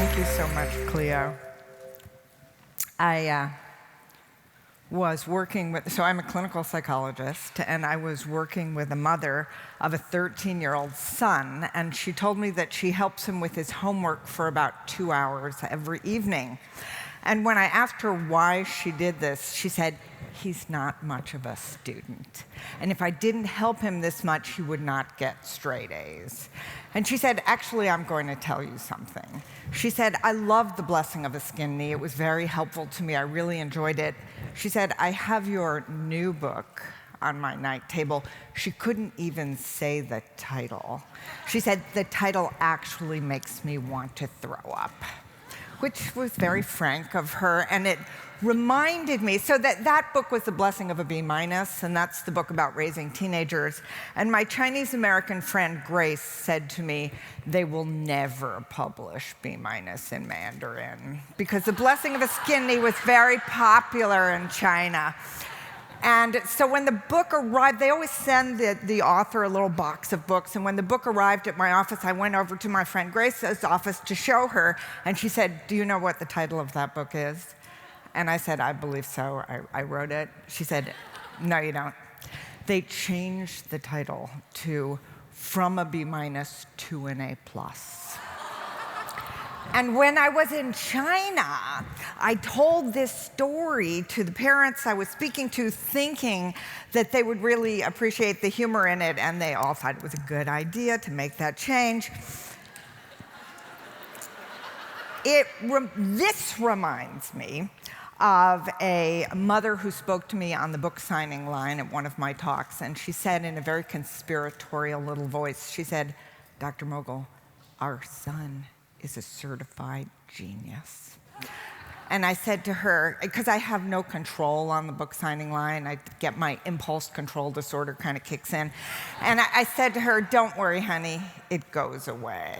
Thank you so much, Cleo. I was working with, so I'm a clinical psychologist, and I was working with a mother of a 13-year-old son, and she told me that she helps him with his homework for about 2 hours every evening. And when I asked her why she did this, she said, he's not much of a student. And if I didn't help him this much, he would not get straight A's. And she said, actually, I'm going to tell you something. She said, I loved The Blessing of a Skinned Knee. It was very helpful to me. I really enjoyed it. She said, I have your new book on my night table. She couldn't even say the title. She said, the title actually makes me want to throw up, which was very frank of her, and it reminded me, so that book was The Blessing of a B-, and that's the book about raising teenagers. And my Chinese-American friend Grace said to me, they will never publish B- in Mandarin, because The Blessing of a Skinned Knee was very popular in China. And so when the book arrived, they always send the author a little box of books. And when the book arrived at my office, I went over to my friend Grace's office to show her. And she said, do you know what the title of that book is? And I said, I believe so. I wrote it. She said, no, you don't. They changed the title to From a B- to an A+. And when I was in China, I told this story to the parents I was speaking to, thinking that they would really appreciate the humor in it, and they all thought it was a good idea to make that change. This reminds me of a mother who spoke to me on the book signing line at one of my talks, and she said in a very conspiratorial little voice, she said, Dr. Mogul, our son is a certified genius. And I said to her, because I have no control on the book signing line, I get my impulse control disorder kind of kicks in. And I said to her, don't worry, honey, it goes away.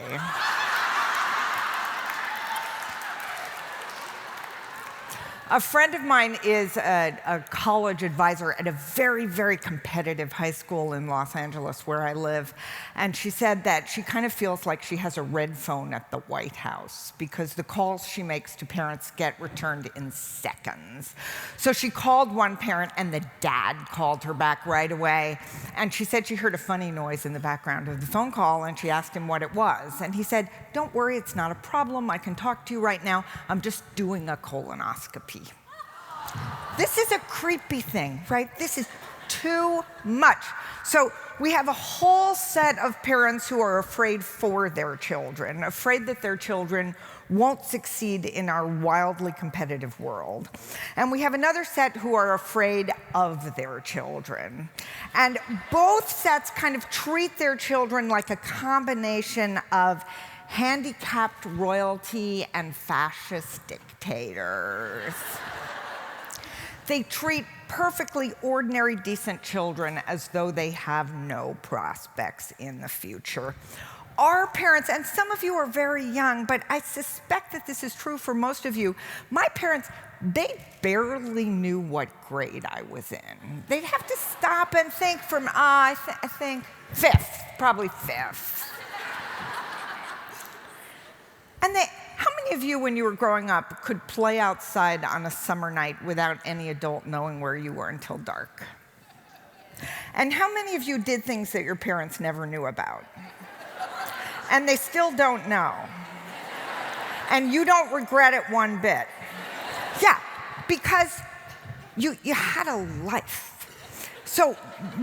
A friend of mine is a college advisor at a very, very competitive high school in Los Angeles, where I live. And she said that she kind of feels like she has a red phone at the White House, because the calls she makes to parents get returned in seconds. So she called one parent, and the dad called her back right away. And she said she heard a funny noise in the background of the phone call, and she asked him what it was. And he said, don't worry, it's not a problem. I can talk to you right now. I'm just doing a colonoscopy. This is a creepy thing, right? This is too much. So we have a whole set of parents who are afraid for their children, afraid that their children won't succeed in our wildly competitive world. And we have another set who are afraid of their children. And both sets kind of treat their children like a combination of handicapped royalty and fascist dictators. They treat perfectly ordinary, decent children as though they have no prospects in the future. Our parents, and some of you are very young, but I suspect that this is true for most of you, my parents, they barely knew what grade I was in. They'd have to stop and think from, I think, fifth, probably fifth. And how many of you, when you were growing up, could play outside on a summer night without any adult knowing where you were until dark? And how many of you did things that your parents never knew about? And they still don't know. And you don't regret it one bit. Yeah, because you had a life. So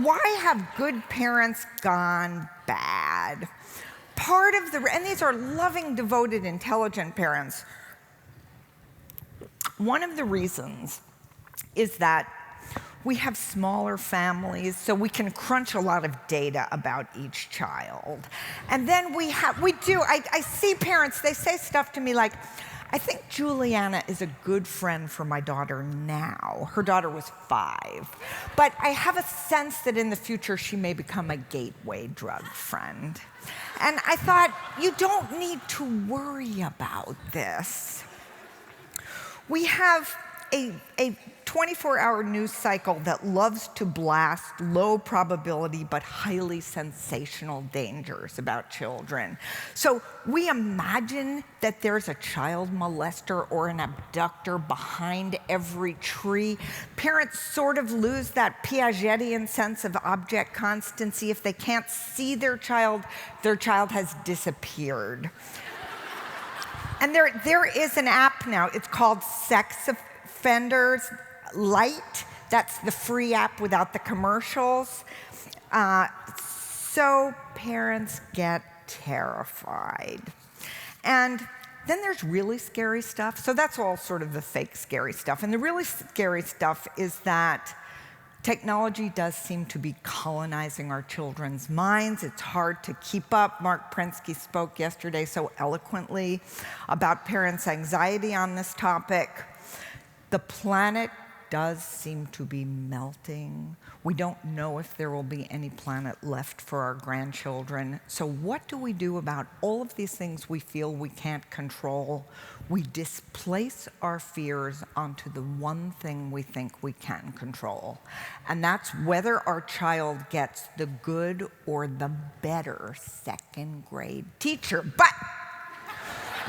why have good parents gone bad? And these are loving, devoted, intelligent parents. One of the reasons is that we have smaller families, so we can crunch a lot of data about each child. And then I see parents, they say stuff to me like, I think Juliana is a good friend for my daughter now. Her daughter was 5. But I have a sense that in the future she may become a gateway drug friend. And I thought, you don't need to worry about this. We have a 24-hour news cycle that loves to blast low probability but highly sensational dangers about children. So we imagine that there's a child molester or an abductor behind every tree. Parents sort of lose that Piagetian sense of object constancy. If they can't see their child has disappeared. And there is an app now. It's called Sex Offenders Lite. That's the free app without the commercials. So parents get terrified. And then there's really scary stuff. So that's all sort of the fake scary stuff. And the really scary stuff is that technology does seem to be colonizing our children's minds. It's hard to keep up. Mark Prensky spoke yesterday so eloquently about parents' anxiety on this topic. The planet does seem to be melting. We don't know if there will be any planet left for our grandchildren. So what do we do about all of these things we feel we can't control? We displace our fears onto the one thing we think we can control. And that's whether our child gets the good or the better second grade teacher. But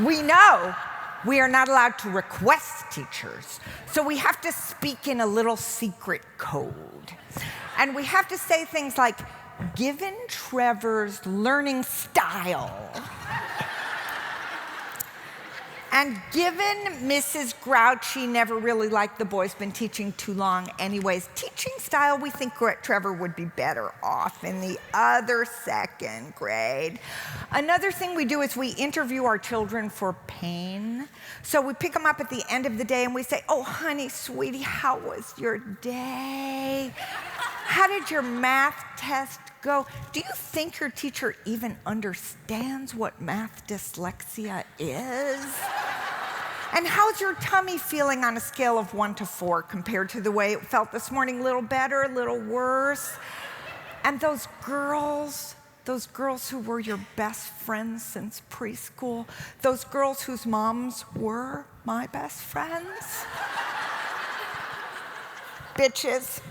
we know we are not allowed to request teachers. So we have to speak in a little secret code. And we have to say things like, given Trevor's learning style, and given Mrs. Grouchy never really liked the boys, been teaching too long anyways, teaching style, we think Trevor would be better off in the other second grade. Another thing we do is we interview our children for pain. So we pick them up at the end of the day and we say, oh, honey, sweetie, how was your day? How did your math test go? Do you think your teacher even understands what math dyslexia is? And how's your tummy feeling on a scale of 1 to 4 compared to the way it felt this morning? A little better, a little worse? And those girls who were your best friends since preschool, those girls whose moms were my best friends? Bitches.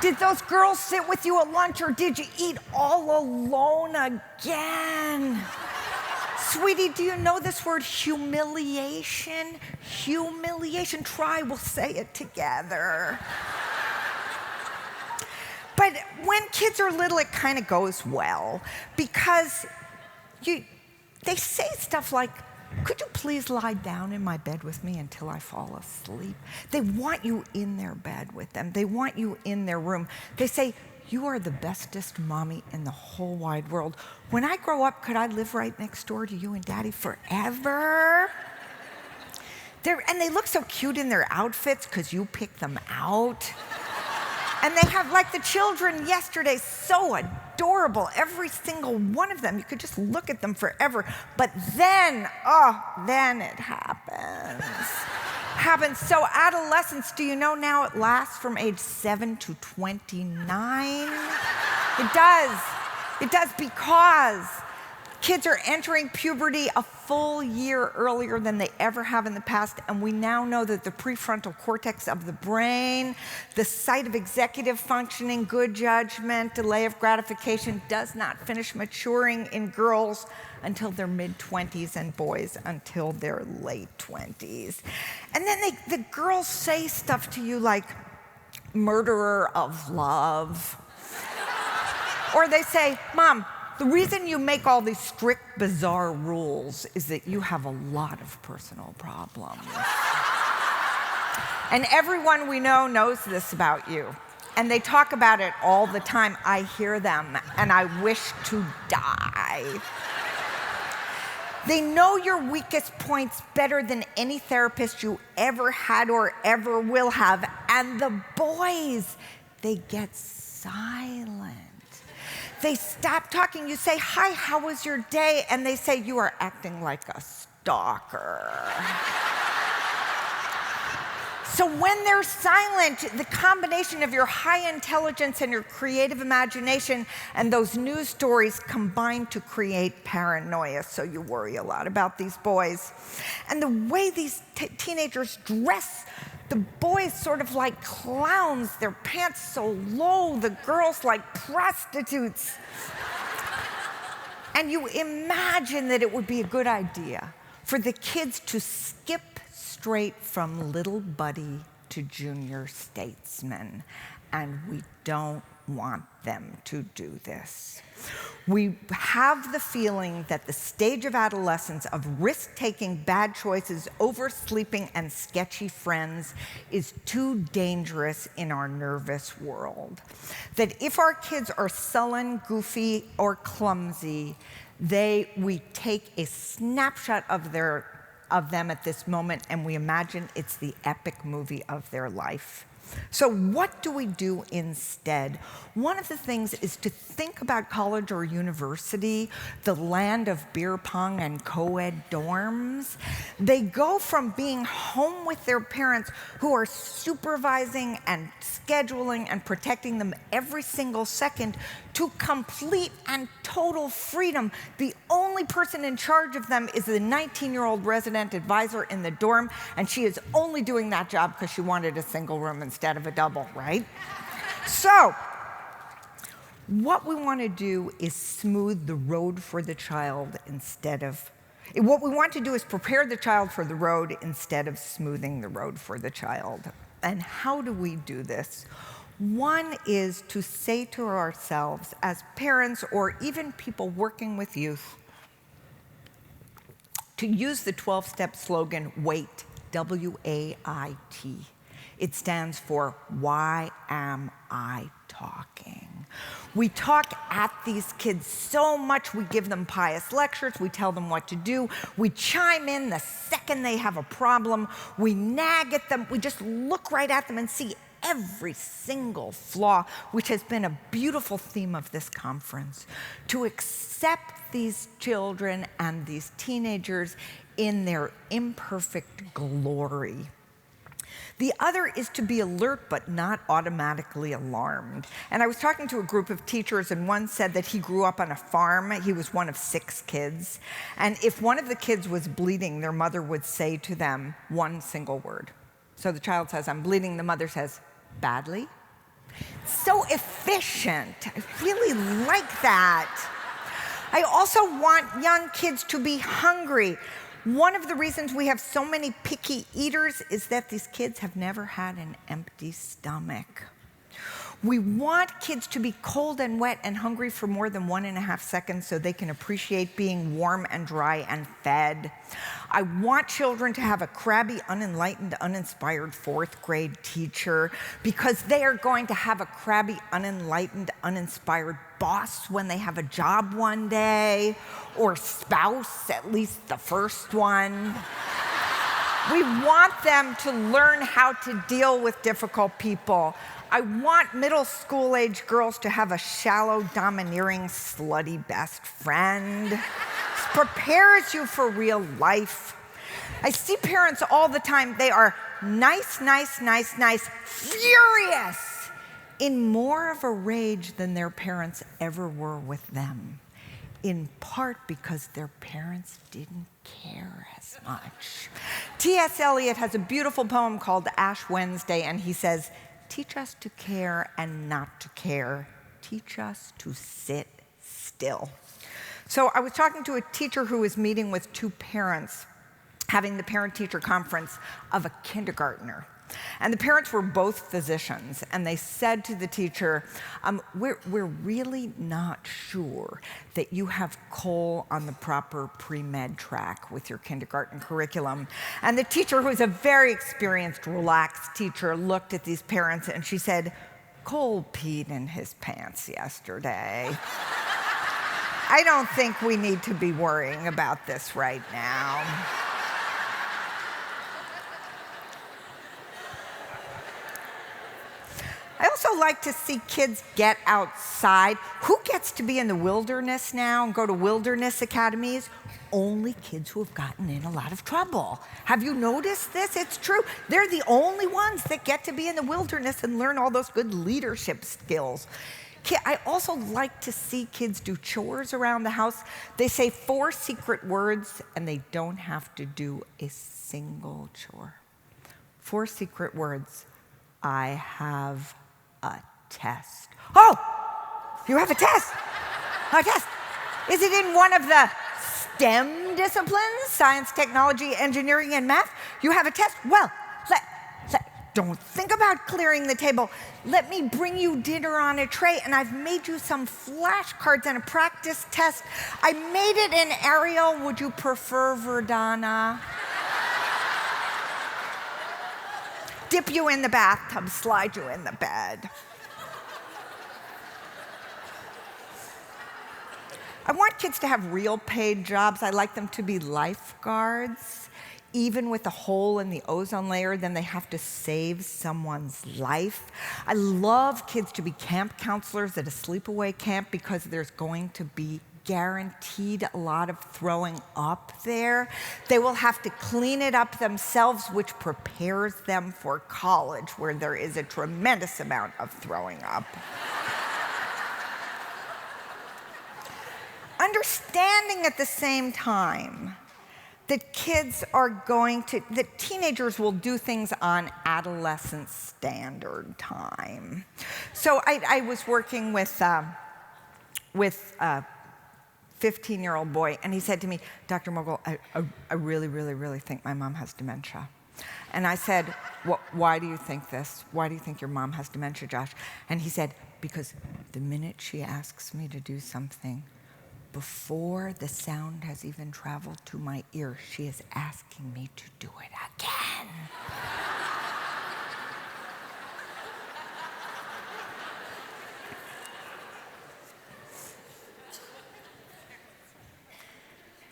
Did those girls sit with you at lunch, or did you eat all alone again? Sweetie, do you know this word humiliation? Humiliation. Try, we'll say it together. But when kids are little, it kind of goes well, because they say stuff like, could you please lie down in my bed with me until I fall asleep? They want you in their bed with them. They want you in their room. They say, you are the bestest mommy in the whole wide world. When I grow up, could I live right next door to you and Daddy forever? And they look so cute in their outfits because you pick them out. And they have, like the children yesterday, so adorable, every single one of them. You could just look at them forever. But then it happens. So adolescence, do you know now it lasts from age 7 to 29? It does. It does, because kids are entering puberty a full year earlier than they ever have in the past, and we now know that the prefrontal cortex of the brain, the site of executive functioning, good judgment, delay of gratification, does not finish maturing in girls until their mid-20s and boys until their late 20s. And then the girls say stuff to you like, murderer of love. Or they say, Mom, the reason you make all these strict, bizarre rules is that you have a lot of personal problems. And everyone we know knows this about you. And they talk about it all the time. I hear them, and I wish to die. They know your weakest points better than any therapist you ever had or ever will have. And the boys, they get silent. They stop talking. You say, hi, how was your day? And they say, you are acting like a stalker. So when they're silent, the combination of your high intelligence and your creative imagination and those news stories combine to create paranoia. So you worry a lot about these boys. And the way these teenagers dress, the boys sort of like clowns, their pants so low, the girls like prostitutes. And you imagine that it would be a good idea for the kids to skip straight from little buddy to junior statesman, and we don't want them to do this. We have the feeling that the stage of adolescence of risk-taking, bad choices, oversleeping, and sketchy friends is too dangerous in our nervous world. That if our kids are sullen, goofy, or clumsy, we take a snapshot of them at this moment, and we imagine it's the epic movie of their life. So what do we do instead? One of the things is to think about college or university, the land of beer pong and co-ed dorms. They go from being home with their parents who are supervising and scheduling and protecting them every single second to complete and total freedom. The only person in charge of them is the 19-year-old resident advisor in the dorm, and she is only doing that job because she wanted a single room instead of a double, right? So, what we want to do is smooth the road for the child what we want to do is prepare the child for the road instead of smoothing the road for the child. And how do we do this? One is to say to ourselves as parents or even people working with youth, to use the 12-step slogan, WAIT, W-A-I-T. It stands for, why am I talking? We talk at these kids so much. We give them pious lectures. We tell them what to do. We chime in the second they have a problem. We nag at them. We just look right at them and see every single flaw, which has been a beautiful theme of this conference. To accept these children and these teenagers in their imperfect glory. The other is to be alert but not automatically alarmed. And I was talking to a group of teachers, and one said that he grew up on a farm. He was one of 6 kids. And if one of the kids was bleeding, their mother would say to them one single word. So the child says, I'm bleeding. The mother says, badly? So efficient. I really like that. I also want young kids to be hungry. One of the reasons we have so many picky eaters is that these kids have never had an empty stomach. We want kids to be cold and wet and hungry for more than 1.5 seconds so they can appreciate being warm and dry and fed. I want children to have a crabby, unenlightened, uninspired 4th grade teacher because they are going to have a crabby, unenlightened, uninspired boss when they have a job one day, or spouse, at least the first one. We want them to learn how to deal with difficult people. I want middle school age girls to have a shallow, domineering, slutty best friend. This prepares you for real life. I see parents all the time. They are nice, furious, in more of a rage than their parents ever were with them, in part because their parents didn't care as much. T.S. Eliot has a beautiful poem called Ash Wednesday, and he says, teach us to care and not to care. Teach us to sit still. So I was talking to a teacher who was meeting with 2 parents, having the parent-teacher conference of a kindergartner. And the parents were both physicians, and they said to the teacher, we're really not sure that you have Cole on the proper pre-med track with your kindergarten curriculum. And the teacher, who was a very experienced, relaxed teacher, looked at these parents and she said, Cole peed in his pants yesterday. I don't think we need to be worrying about this right now. I also like to see kids get outside. Who gets to be in the wilderness now and go to wilderness academies? Only kids who have gotten in a lot of trouble. Have you noticed this? It's true. They're the only ones that get to be in the wilderness and learn all those good leadership skills. I also like to see kids do chores around the house. They say 4 secret words, and they don't have to do a single chore. 4 secret words. I have a test. Oh, you have a test. A test. Is it in one of the STEM disciplines, science, technology, engineering, and math? You have a test? Well, don't think about clearing the table. Let me bring you dinner on a tray, and I've made you some flashcards and a practice test. I made it in Arial. Would you prefer Verdana? Dip you in the bathtub, slide you in the bed. I want kids to have real paid jobs. I like them to be lifeguards. Even with a hole in the ozone layer, then they have to save someone's life. I love kids to be camp counselors at a sleepaway camp because there's going to be guaranteed a lot of throwing up there. They will have to clean it up themselves, which prepares them for college, where there is a tremendous amount of throwing up. Understanding at the same time that that teenagers will do things on adolescent standard time. So I was working with a 15-year-old boy, and he said to me, Dr. Mogul, I really, really, really think my mom has dementia. And I said, well, why do you think this? Why do you think your mom has dementia, Josh? And he said, because the minute she asks me to do something, before the sound has even traveled to my ear, she is asking me to do it again.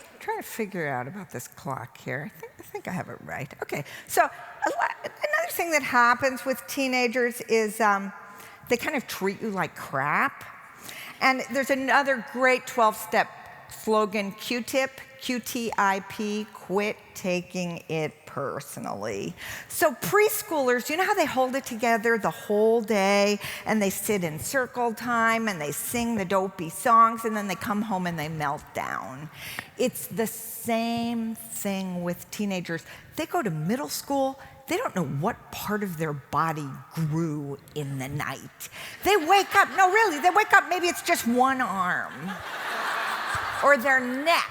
I'm trying to figure out about this clock here. I think I have it right. Okay, so another thing that happens with teenagers is they kind of treat you like crap. And there's another great 12-step slogan, Q-tip, QTIP, quit taking it personally. So preschoolers, you know how they hold it together the whole day, and they sit in circle time, and they sing the dopey songs, and then they come home and they melt down. It's the same thing with teenagers. They go to middle school, they don't know what part of their body grew in the night. They wake up, no really, they wake up, maybe it's just one arm or their neck.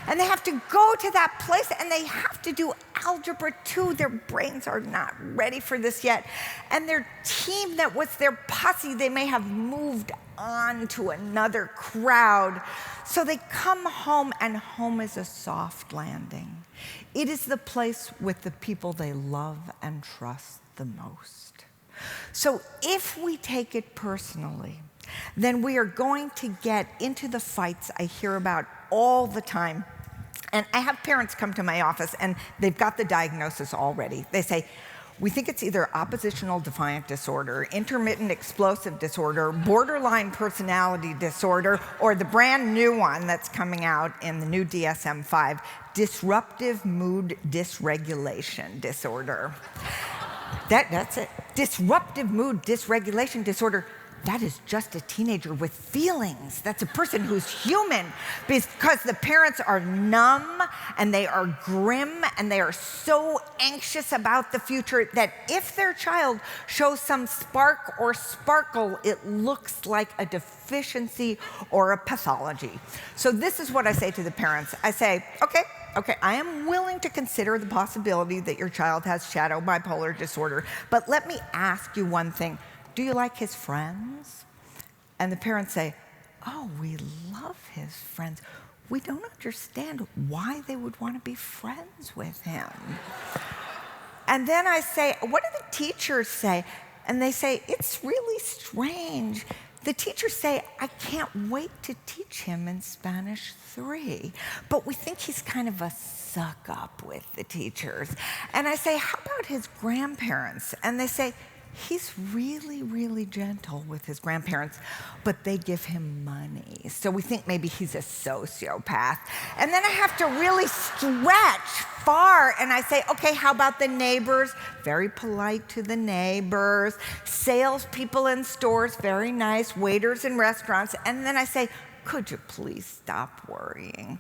And they have to go to that place and they have to do algebra 2. Their brains are not ready for this yet. And their team that was their posse, they may have moved on to another crowd. So they come home, and home is a soft landing. It is the place with the people they love and trust the most. So if we take it personally, then we are going to get into the fights I hear about all the time. And I have parents come to my office, and they've got the diagnosis already. They say, we think it's either oppositional defiant disorder, intermittent explosive disorder, borderline personality disorder, or the brand new one that's coming out in the new DSM-5, disruptive mood dysregulation disorder. That's it. Disruptive mood dysregulation disorder. That is just a teenager with feelings. That's a person who's human, because the parents are numb and they are grim and they are so anxious about the future that if their child shows some spark or sparkle, it looks like a deficiency or a pathology. So this is what I say to the parents. I say, okay, I am willing to consider the possibility that your child has shadow bipolar disorder, but let me ask you one thing. Do you like his friends? And the parents say, oh, we love his friends. We don't understand why they would want to be friends with him. And then I say, what do the teachers say? And they say, it's really strange. The teachers say, I can't wait to teach him in Spanish 3. But we think he's kind of a suck up with the teachers. And I say, how about his grandparents? And they say, he's really, really gentle with his grandparents, but they give him money. So we think maybe he's a sociopath. And then I have to really stretch far, and I say, okay, how about the neighbors? Very polite to the neighbors. Salespeople in stores, very nice. Waiters in restaurants. And then I say, could you please stop worrying?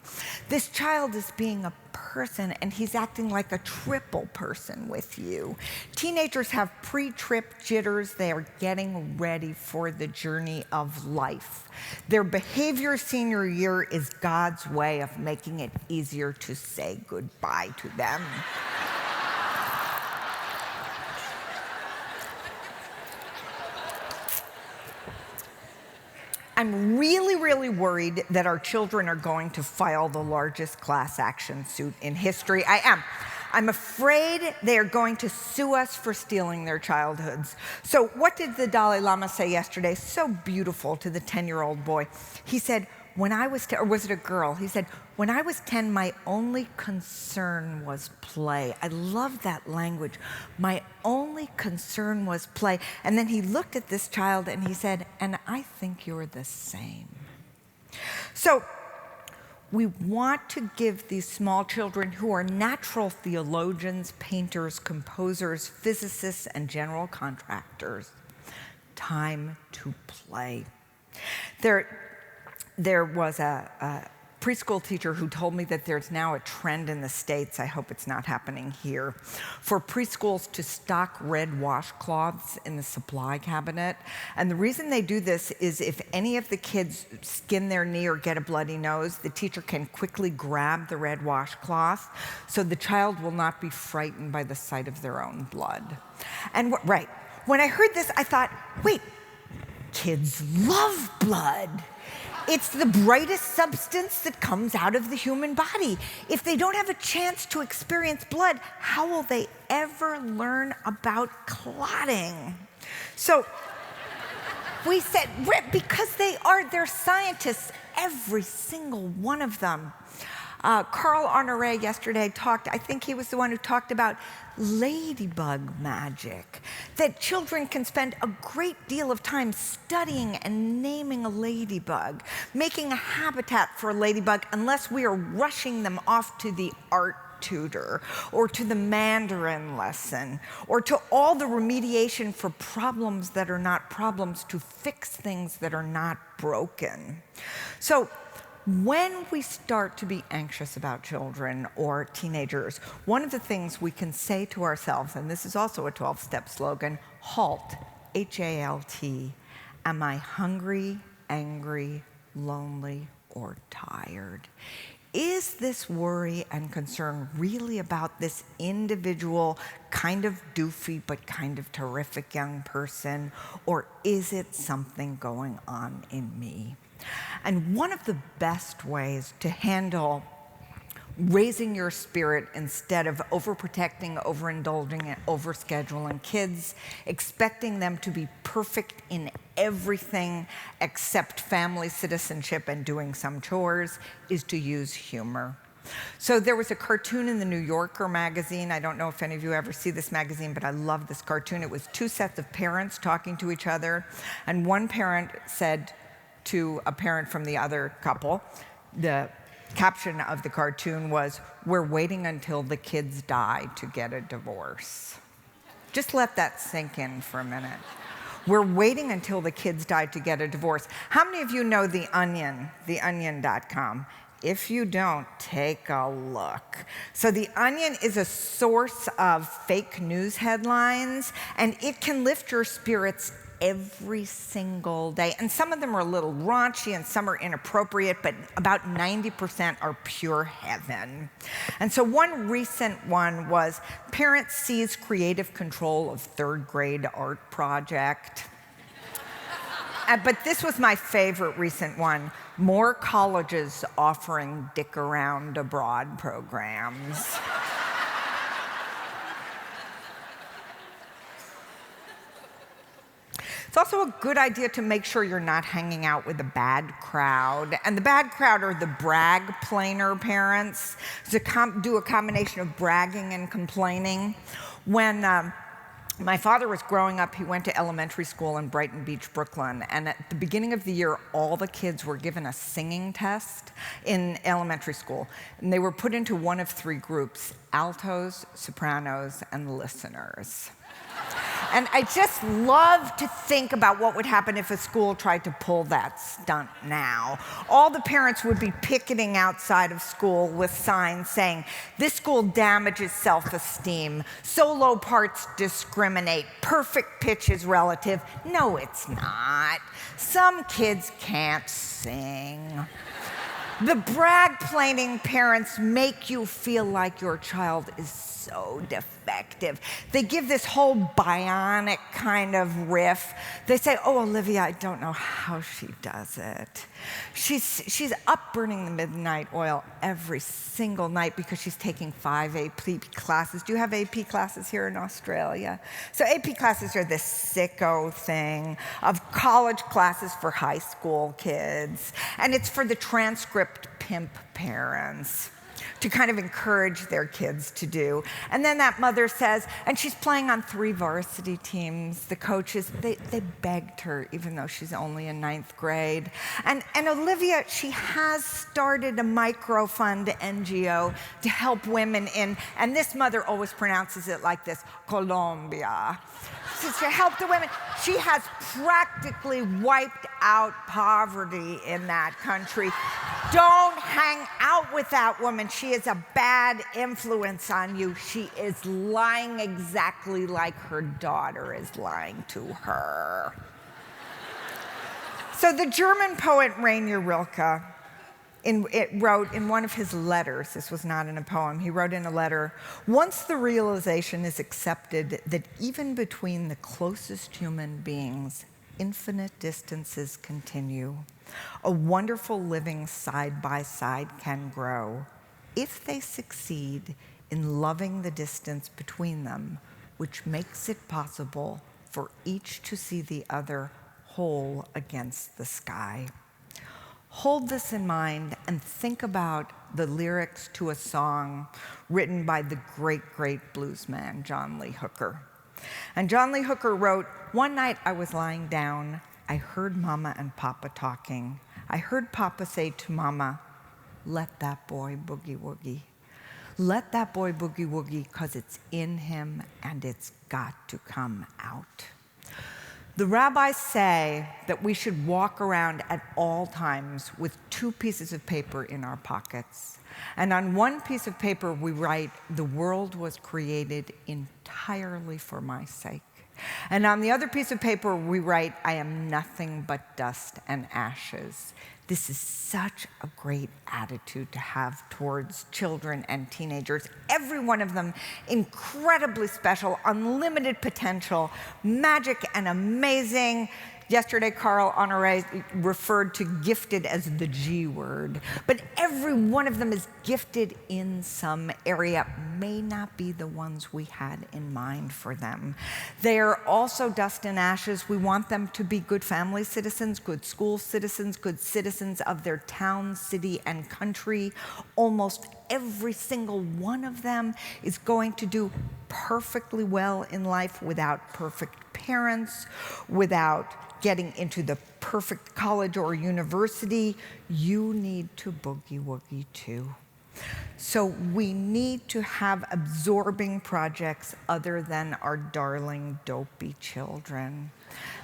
This child is being a person, and he's acting like a triple person with you. Teenagers have pre-trip jitters. They are getting ready for the journey of life. Their behavior senior year is God's way of making it easier to say goodbye to them. I'm really, really worried that our children are going to file the largest class action suit in history. I am. I'm afraid they are going to sue us for stealing their childhoods. So what did the Dalai Lama say yesterday? So beautiful to the 10-year-old boy. He said, when I was 10, or was it a girl? He said, when I was 10, my only concern was play. I love that language. My only concern was play. And then he looked at this child and he said, and I think you're the same. So we want to give these small children who are natural theologians, painters, composers, physicists, and general contractors time to play. There was a preschool teacher who told me that there's now a trend in the States, I hope it's not happening here, for preschools to stock red washcloths in the supply cabinet. And the reason they do this is if any of the kids skin their knee or get a bloody nose, the teacher can quickly grab the red washcloth so the child will not be frightened by the sight of their own blood. And right, when I heard this, I thought, wait, kids love blood. It's the brightest substance that comes out of the human body. If they don't have a chance to experience blood, how will they ever learn about clotting? So we said, because they're scientists, every single one of them. Carl Honoré yesterday I think he was the one who talked about ladybug magic, that children can spend a great deal of time studying and naming a ladybug, making a habitat for a ladybug, unless we are rushing them off to the art tutor or to the Mandarin lesson or to all the remediation for problems that are not problems, to fix things that are not broken. So when we start to be anxious about children or teenagers, one of the things we can say to ourselves, and this is also a 12-step slogan, HALT, H-A-L-T. Am I hungry, angry, lonely, or tired? Is this worry and concern really about this individual, kind of doofy but kind of terrific young person, or is it something going on in me? And one of the best ways to handle raising your spirit instead of overprotecting, overindulging, and overscheduling kids, expecting them to be perfect in everything except family citizenship and doing some chores, is to use humor. So there was a cartoon in the New Yorker magazine. I don't know if any of you ever see this magazine, but I love this cartoon. It was two sets of parents talking to each other, and one parent said to a parent from the other couple, the caption of the cartoon was, "We're waiting until the kids die to get a divorce." Just let that sink in for a minute. We're waiting until the kids die to get a divorce. How many of you know The Onion, theonion.com? If you don't, take a look. So The Onion is a source of fake news headlines, and it can lift your spirits every single day. And some of them are a little raunchy and some are inappropriate, but about 90% are pure heaven. And so one recent one was, parent sees creative control of third grade art project. But this was my favorite recent one, more colleges offering dick around abroad programs. It's also a good idea to make sure you're not hanging out with a bad crowd. And the bad crowd are the brag-plainer parents, to do a combination of bragging and complaining. When My father was growing up, he went to elementary school in Brighton Beach, Brooklyn, and at the beginning of the year, all the kids were given a singing test in elementary school. And they were put into one of three groups: altos, sopranos, and listeners. And I just love to think about what would happen if a school tried to pull that stunt now. All the parents would be picketing outside of school with signs saying, "This school damages self-esteem, solo parts discriminate, perfect pitch is relative." No, it's not. Some kids can't sing. The brag-plaining parents make you feel like your child is so defective. They give this whole bionic kind of riff. They say, "Oh, Olivia, I don't know how she does it. She's up burning the midnight oil every single night because she's taking 5 AP classes." Do you have AP classes here in Australia? So AP classes are this sicko thing of college classes for high school kids. And it's for the transcript pimp parents to kind of encourage their kids to do. And then that mother says, and she's playing on 3 varsity teams. The coaches, they begged her, even though she's only in 9th grade. And Olivia, she has started a microfund NGO to help women in, and this mother always pronounces it like this, Colombia. To help the women. She has practically wiped out poverty in that country. Don't hang out with that woman. She is a bad influence on you. She is lying exactly like her daughter is lying to her. So the German poet Rainer Rilke wrote in one of his letters, this was not in a poem, he wrote in a letter, "Once the realization is accepted that even between the closest human beings, infinite distances continue, a wonderful living side by side can grow, if they succeed in loving the distance between them, which makes it possible for each to see the other whole against the sky." Hold this in mind and think about the lyrics to a song written by the great, great bluesman, John Lee Hooker. And John Lee Hooker wrote, "One night I was lying down, I heard Mama and Papa talking. I heard Papa say to Mama, 'Let that boy boogie woogie. Let that boy boogie woogie, 'cause it's in him and it's got to come out.'" The rabbis say that we should walk around at all times with 2 pieces of paper in our pockets. And on one piece of paper, we write, "The world was created entirely for my sake." And on the other piece of paper, we write, "I am nothing but dust and ashes." This is such a great attitude to have towards children and teenagers. Every one of them incredibly special, unlimited potential, magic and amazing. Yesterday, Carl Honoré referred to gifted as the G word. But every one of them is gifted in some area, may not be the ones we had in mind for them. They are also dust and ashes. We want them to be good family citizens, good school citizens, good citizens of their town, city, and country. Almost every single one of them is going to do perfectly well in life without perfect parents, without getting into the perfect college or university. You need to boogie woogie too. So we need to have absorbing projects other than our darling dopey children.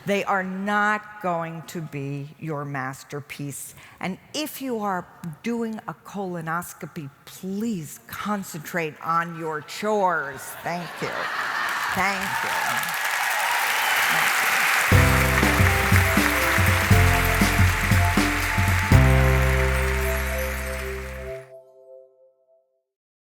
They are not going to be your masterpiece. And if you are doing a colonoscopy, please concentrate on your chores. Thank you. Thank you.